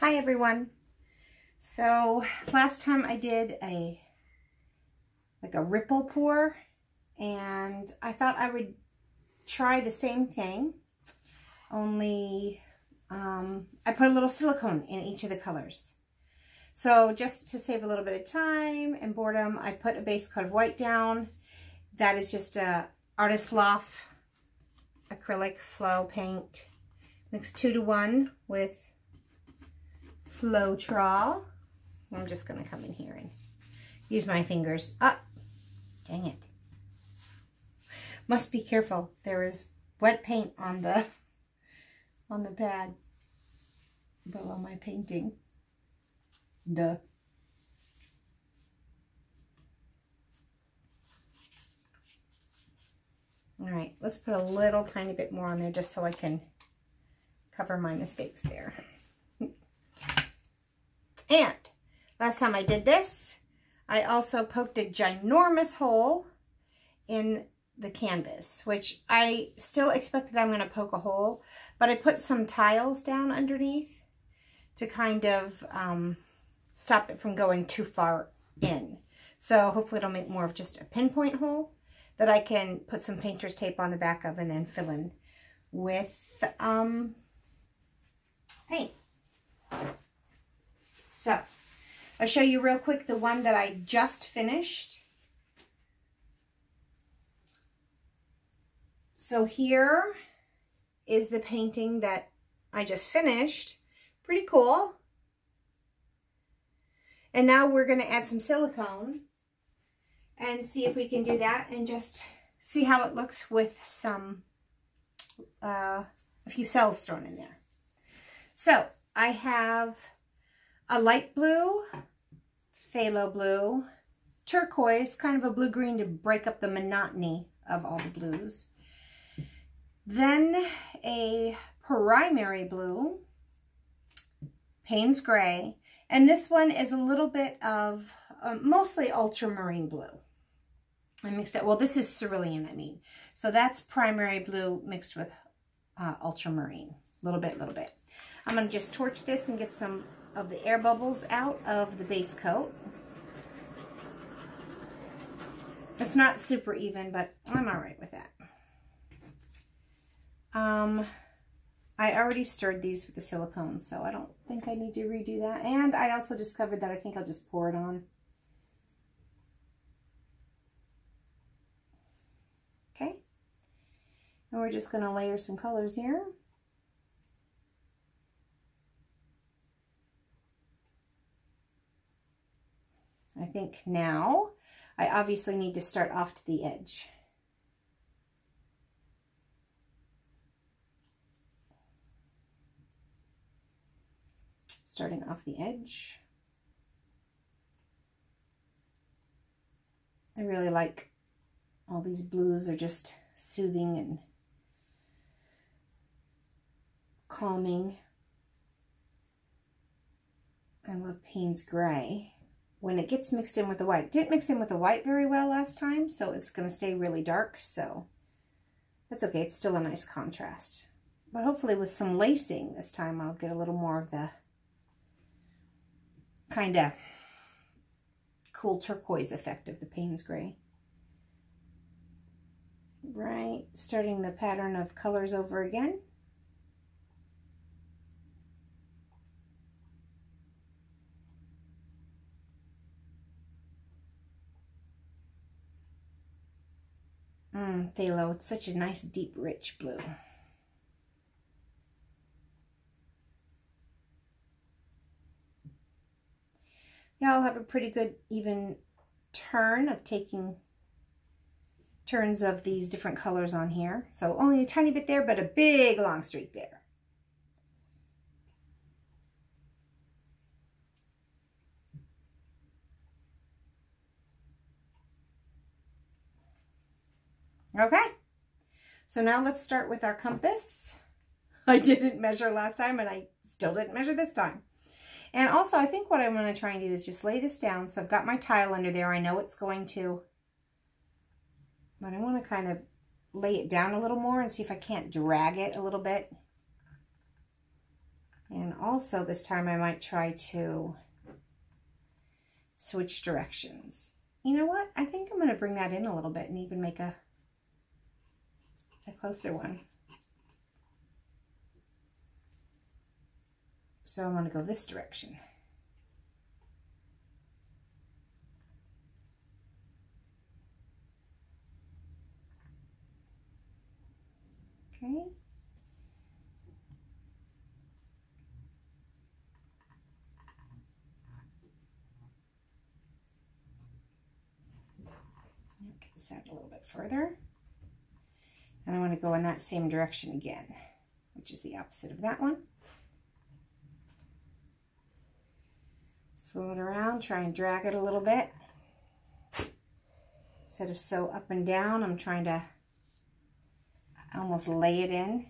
Hi everyone. So last time I did a ripple pour, and I thought I would try the same thing, only I put a little silicone in each of the colors. So just to save a little bit of time and boredom, I put a base coat of white down. That is just a Artist Loft acrylic flow paint, mixed 2-to-1 with Floetrol. I'm just going to come in here and use my fingers. Ah, dang it. Must be careful. There is wet paint on the pad below my painting. Duh. All right, let's put a little tiny bit more on there just so I can cover my mistakes there. And last time I did this, I also poked a ginormous hole in the canvas, which I still expect that I'm going to poke a hole, but I put some tiles down underneath to kind of stop it from going too far in. So hopefully it'll make more of just a pinpoint hole that I can put some painter's tape on the back of and then fill in with paint. So, I'll show you real quick the one that I just finished. So here is the painting that I just finished. Pretty cool. And now we're going to add some silicone and see if we can do that and just see how it looks with some, a few cells thrown in there. So, I have a light blue, phthalo blue, turquoise, kind of a blue-green to break up the monotony of all the blues. Then a primary blue, Payne's gray, and this one is a little bit of mostly ultramarine blue. I mixed it, well, this is cerulean, I mean. So that's primary blue mixed with ultramarine, little bit. I'm going to just torch this and get some of the air bubbles out of the base coat. It's not super even, but I'm all right with that. I already stirred these with the silicone, so I don't think I need to redo that. And I also discovered that I think I'll just pour it on. Okay. And we're just going to layer some colors here. I think now I obviously need to start off to the edge. Starting off the edge. I really like all these blues, are just soothing and calming. I love Payne's gray. When it gets mixed in with the white. It didn't mix in with the white very well last time, so it's going to stay really dark, so that's okay. It's still a nice contrast. But hopefully with some lacing this time, I'll get a little more of the kind of cool turquoise effect of the Payne's gray. Right, starting the pattern of colors over again. Phthalo, it's such a nice, deep, rich blue. Y'all have a pretty good, even turn of taking turns of these different colors on here. So only a tiny bit there, but a big, long streak there. Okay, so now let's start with our compass. I didn't measure last time, and I still didn't measure this time. And also, I think what I'm going to try and do is just lay this down. So I've got my tile under there. I know it's going to, but I want to kind of lay it down a little more and see if I can't drag it a little bit. And also this time I might try to switch directions. You know what? I think I'm going to bring that in a little bit and even make a closer one. So I'm going to go this direction. Okay. Get this out a little bit further. And I want to go in that same direction again, which is the opposite of that one. Swirl it around, try and drag it a little bit. Instead of so up and down, I'm trying to almost lay it in.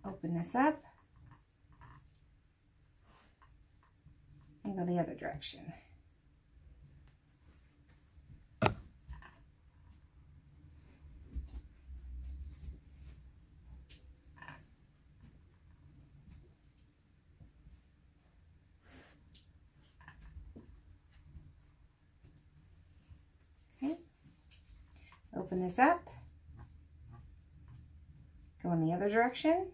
Open this up and go the other direction. Okay. Open this up. Go in the other direction.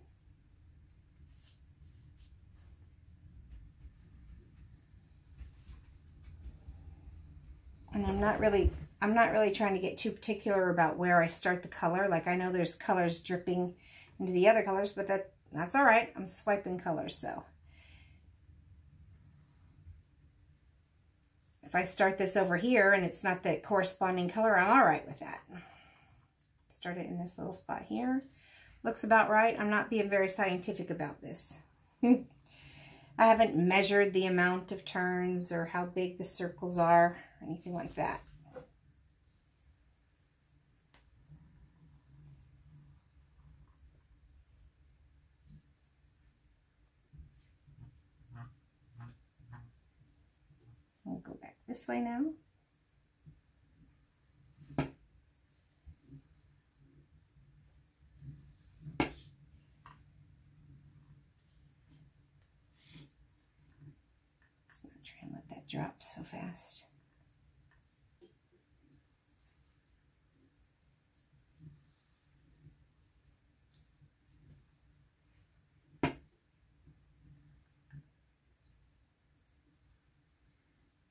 And I'm not really trying to get too particular about where I start the color. Like, I know there's colors dripping into the other colors, but that's all right. I'm swiping colors, so. If I start this over here and it's not the corresponding color, I'm all right with that. Start it in this little spot here. Looks about right. I'm not being very scientific about this. I haven't measured the amount of turns or how big the circles are, or anything like that. We'll go back this way now. Let's not try and let that drop so fast.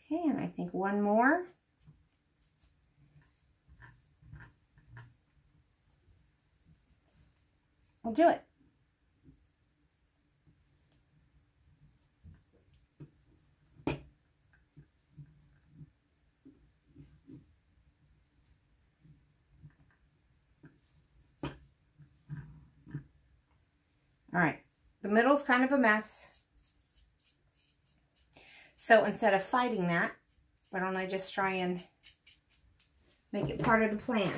Okay, and I think one more. We'll do it. All right, the middle's kind of a mess. So instead of fighting that, why don't I just try and make it part of the plan?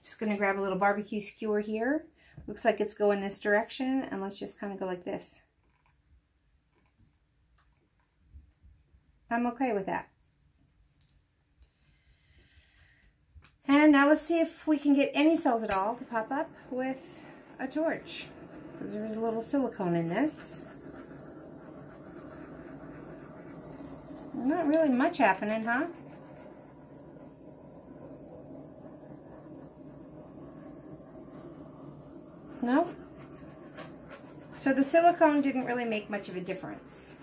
Just gonna grab a little barbecue skewer here. Looks like it's going this direction, and let's just kind of go like this. I'm okay with that. And now let's see if we can get any cells at all to pop up with a torch, because there is a little silicone in this. Not really much happening, huh? No? So the silicone didn't really make much of a difference.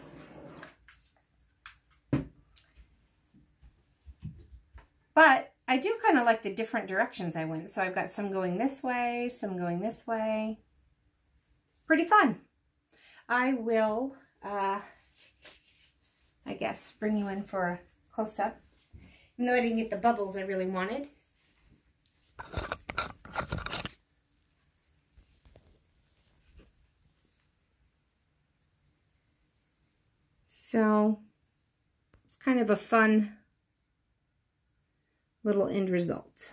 But I do kind of like the different directions I went. So I've got some going this way, some going this way. Pretty fun. I will, I guess, bring you in for a close-up. Even though I didn't get the bubbles I really wanted. So it's kind of a fun little end result.